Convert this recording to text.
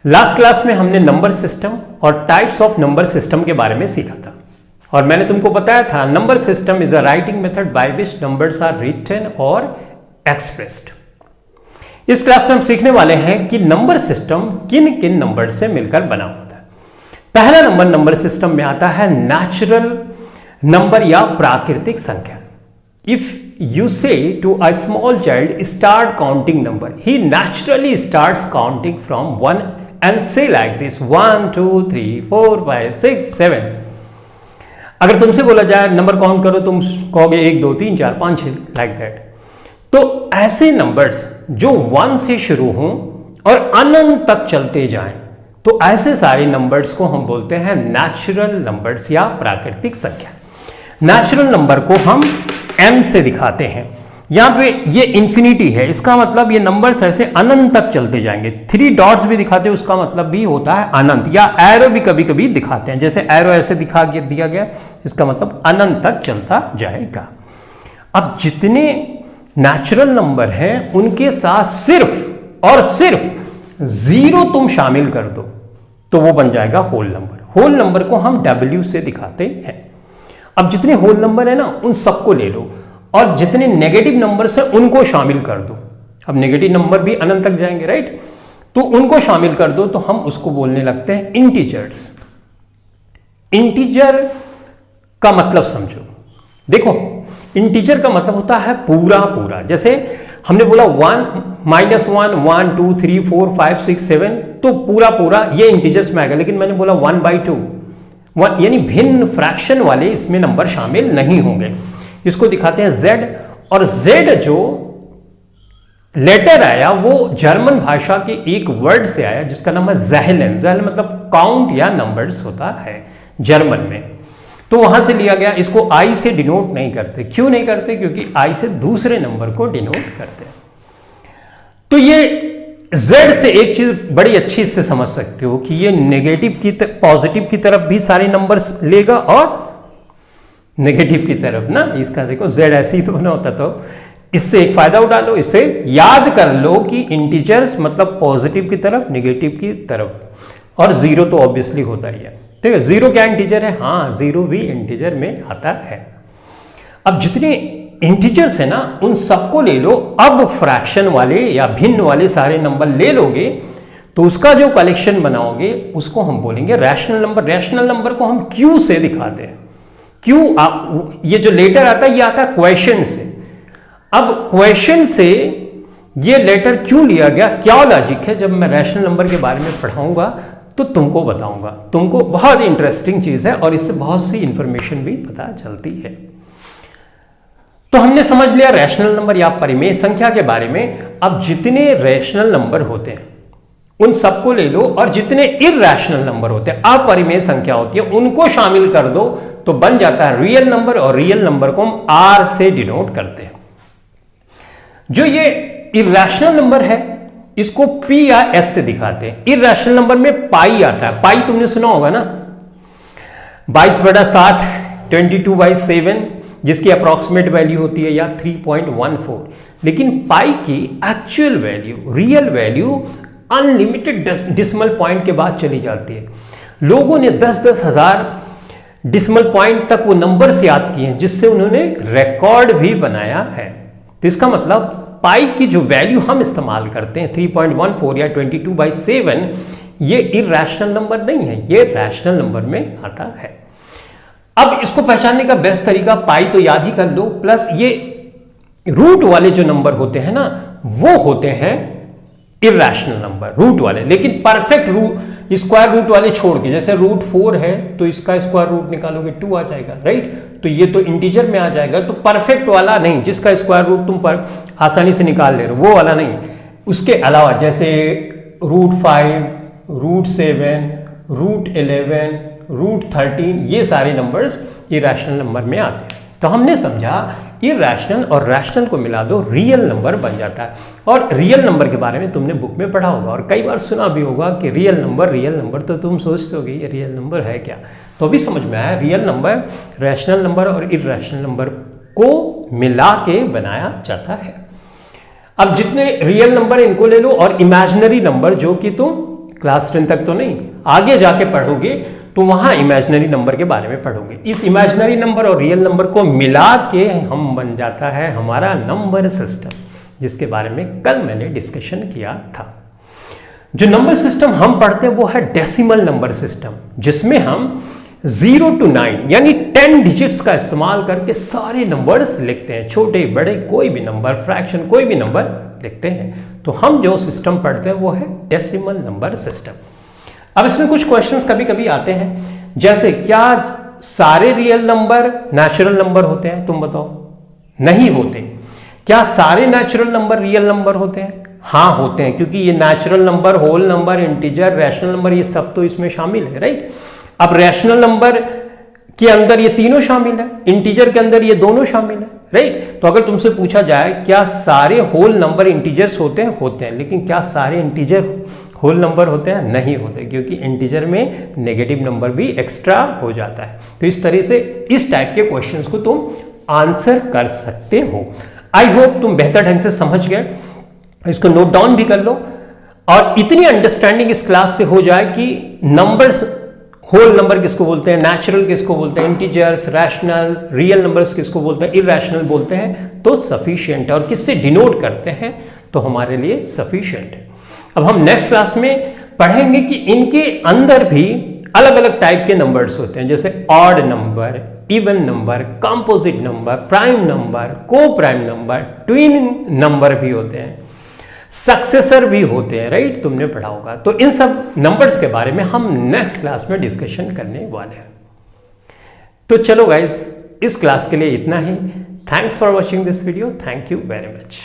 Last class में हमने number system और टाइप्स ऑफ नंबर सिस्टम के बारे में सीखा था और मैंने तुमको बताया था number system is a writing method by which numbers are written और एक्सप्रेस्ड। इस क्लास में हम सीखने वाले हैं कि नंबर सिस्टम किन किन नंबर से मिलकर बना होता है। पहला नंबर नंबर सिस्टम में आता है नेचुरल नंबर या प्राकृतिक संख्या। If you say to a small child start counting number, he naturally starts counting from 1 and say like this 1 2 3 4 5 6 7। अगर तुमसे बोला जाए नंबर काउंट करो, तुम कहोगे 1 2 3 4 5 6 लाइक दैट। तो ऐसे नंबर्स जो 1 से शुरू हों और अनंत तक चलते जाएं, तो ऐसे सारे नंबर्स को हम बोलते हैं नेचुरल नंबर्स या प्राकृतिक संख्या। नेचुरल नंबर को हम n से दिखाते हैं। यहां पे ये इंफिनिटी है, इसका मतलब ये नंबर्स ऐसे अनंत तक चलते जाएंगे। 3 डॉट्स भी दिखाते हैं, उसका मतलब भी होता है अनंत, या एरो भी कभी कभी दिखाते हैं, जैसे एरो ऐसे दिया गया, इसका मतलब अनंत तक चलता जाएगा। अब जितने नेचुरल नंबर हैं उनके साथ सिर्फ और सिर्फ 0 तुम शामिल कर दो तो वो बन जाएगा होल नंबर। होल नंबर को हम W से दिखाते हैं। अब जितने होल नंबर है ना उन सबको ले लो और जितने नेगेटिव नंबर्स हैं उनको शामिल कर दो। अब नेगेटिव नंबर भी अनंत तक जाएंगे, राइट? तो उनको शामिल कर दो तो हम उसको बोलने लगते हैं इंटीजर्स। इंटीजर का मतलब समझो। देखो, इंटीजर का मतलब होता है पूरा पूरा। जैसे हमने बोला 1 -1 1 2 3 4 5 6 7, तो पूरा पूरा ये इंटीजर्स में आएगा। लेकिन मैंने बोला 1/2 यानी भिन्न फ्रैक्शन वाले इसमें नंबर शामिल नहीं होंगे। इसको दिखाते हैं Z, और Z जो लेटर आया वो जर्मन भाषा के एक वर्ड से आया जिसका नाम है ज़ेहलन। ज़ेहलन मतलब काउंट या नंबर्स होता है जर्मन में, तो वहां से लिया गया। इसको I से डिनोट नहीं करते। क्यों नहीं करते? क्योंकि I से दूसरे नंबर को डिनोट करते हैं। तो ये Z से एक चीज बड़ी अच्छी इससे समझ सकते हो कि ये नेगेटिव की पॉजिटिव की तरफ भी सारे नंबर्स लेगा और नेगेटिव की तरफ ना। इसका देखो Z ऐसे ही तो बना होता, तो इससे एक फायदा उठा लो, इससे याद कर लो कि इंटीजर्स मतलब पॉजिटिव की तरफ नेगेटिव की तरफ, और 0 तो ऑब्वियसली होता ही है। ठीक है, 0 क्या इंटीजर है? हाँ, 0 भी इंटीजर में आता है। अब जितने इंटीजर्स है ना उन सबको ले लो। अब फ्रैक्शन वाले या भिन्न वाले सारे नंबर ले लोगे तो उसका जो कलेक्शन बनाओगे उसको हम बोलेंगे रैशनल नंबर। रैशनल नंबर को हम Q से दिखाते हैं। क्यों? ये जो लेटर आता है ये आता है क्वेश्चन से। अब क्वेश्चन से ये लेटर क्यों लिया गया, क्या लॉजिक है, जब मैं रैशनल नंबर के बारे में पढ़ाऊंगा तो तुमको बताऊंगा। तुमको बहुत इंटरेस्टिंग चीज है और इससे बहुत सी इंफॉर्मेशन भी पता चलती है। तो हमने समझ लिया रैशनल नंबर या परिमेय संख्या के बारे में। अब जितने रैशनल नंबर होते हैं उन सबको ले लो और जितने इरैशनल नंबर होते हैं, अपरिमेय संख्या होती है, उनको शामिल कर दो तो बन जाता है रियल नंबर। और रियल नंबर को हम R से डिनोट करते हैं। जो ये इरैशनल नंबर है इसको P या S से दिखाते हैं। इरैशनल नंबर में पाई आता है। पाई तुमने सुना होगा ना, 22/7 22/7, जिसकी अप्रॉक्सीमेट वैल्यू होती है या 3.14। लेकिन पाई की actual value, real value unlimited decimal point के बाद चली जाती है। लोगों ने 10-10 हजार डिसिमल पॉइंट तक वो नंबर्स याद किए हैं जिससे उन्होंने रिकॉर्ड भी बनाया है। तो इसका मतलब पाई की जो वैल्यू हम इस्तेमाल करते हैं 3.14 या 22/7, ये इरैशनल नंबर नहीं है, ये रैशनल नंबर में आता है। अब इसको पहचानने का बेस्ट तरीका, पाई तो याद ही कर लो, प्लस ये रूट वाले जो नंबर होते हैं ना वो होते हैं इरैशनल नंबर, रूट वाले। लेकिन परफेक्ट रूट, स्क्वायर रूट वाले छोड़ के, जैसे √4 है तो इसका स्क्वायर रूट निकालोगे 2 आ जाएगा, राइट? तो ये तो इंटीजर में आ जाएगा। तो परफेक्ट वाला नहीं, जिसका स्क्वायर रूट तुम पर आसानी से निकाल ले रहे हो, वो वाला नहीं। उसके अलावा जैसे √5, √7, √11, √13, ये सारे नंबर्स इरैशनल नंबर में आते हैं। तो हमने समझा इरैशनल और रैशनल को मिला दो, रियल नंबर बन जाता है। और रियल नंबर के बारे में तुमने बुक में पढ़ा होगा और कई बार सुना भी होगा कि रियल नंबर, तो तुम सोचते होगे ये रियल नंबर है क्या। तो अभी समझ में आया, रियल नंबर रैशनल नंबर और इरैशनल नंबर को मिला के बनाया जाता है। अब जितने रियल नंबर इनको ले लो और इमेजिनरी नंबर जो कि तुम क्लास 10 तक तो नहीं, आगे जाके पढ़ोगे तो वहां इमेजिनरी नंबर के बारे में पढ़ोगे। इस इमेजिनरी नंबर और रियल नंबर को मिला के हम बन जाता है हमारा नंबर सिस्टम, जिसके बारे में कल मैंने डिस्कशन किया था। जो नंबर सिस्टम हम पढ़ते हैं वो है डेसिमल नंबर सिस्टम, जिसमें हम 0 to 9 यानी 10 डिजिट्स का इस्तेमाल करके सारे नंबर्स लिखते हैं, छोटे बड़े कोई भी नंबर, फ्रैक्शन कोई भी नंबर लिखते हैं। तो हम जो सिस्टम पढ़ते हैं वो है डेसिमल नंबर सिस्टम। अब इसमें कुछ क्वेश्चंस कभी कभी आते हैं, जैसे क्या सारे रियल नंबर नेचुरल नंबर होते हैं? तुम बताओ। नहीं होते। क्या सारे नेचुरल नंबर रियल नंबर होते हैं? हाँ होते हैं, क्योंकि ये natural number, whole number, integer, rational number, ये सब तो इसमें शामिल है, राइट। अब रैशनल नंबर के अंदर ये तीनों शामिल है, इंटीजर के अंदर ये दोनों शामिल है, राइट। तो अगर तुमसे पूछा जाए क्या सारे होल नंबर इंटीजर्स होते हैं? होते हैं। लेकिन क्या सारे इंटीजर होल नंबर होते हैं? नहीं होते, क्योंकि इंटीजर में नेगेटिव नंबर भी एक्स्ट्रा हो जाता है। तो इस तरह से इस टाइप के क्वेश्चंस को तुम आंसर कर सकते हो। आई होप तुम बेहतर ढंग से समझ गए, इसको नोट डाउन भी कर लो, और इतनी अंडरस्टैंडिंग इस क्लास से हो जाए कि नंबर्स, होल नंबर किसको बोलते हैं, नेचुरल किसको बोलते हैं, इंटीजर्स, रैशनल, रियल नंबर्स किसको बोलते हैं, इरैशनल बोलते हैं, तो सफिशिएंट है। और किससे डिनोट करते हैं तो हमारे लिए सफिशिएंट है। अब हम नेक्स्ट क्लास में पढ़ेंगे कि इनके अंदर भी अलग अलग टाइप के नंबर्स होते हैं, जैसे odd number, even number, composite number, prime number, को प्राइम नंबर, ट्विन नंबर भी होते हैं, सक्सेसर भी होते हैं, राइट। तुमने पढ़ा होगा। तो इन सब नंबर्स के बारे में हम नेक्स्ट क्लास में डिस्कशन करने वाले हैं। तो चलो गाइस, इस क्लास के लिए इतना ही। Thanks for watching this video. Thank you very much.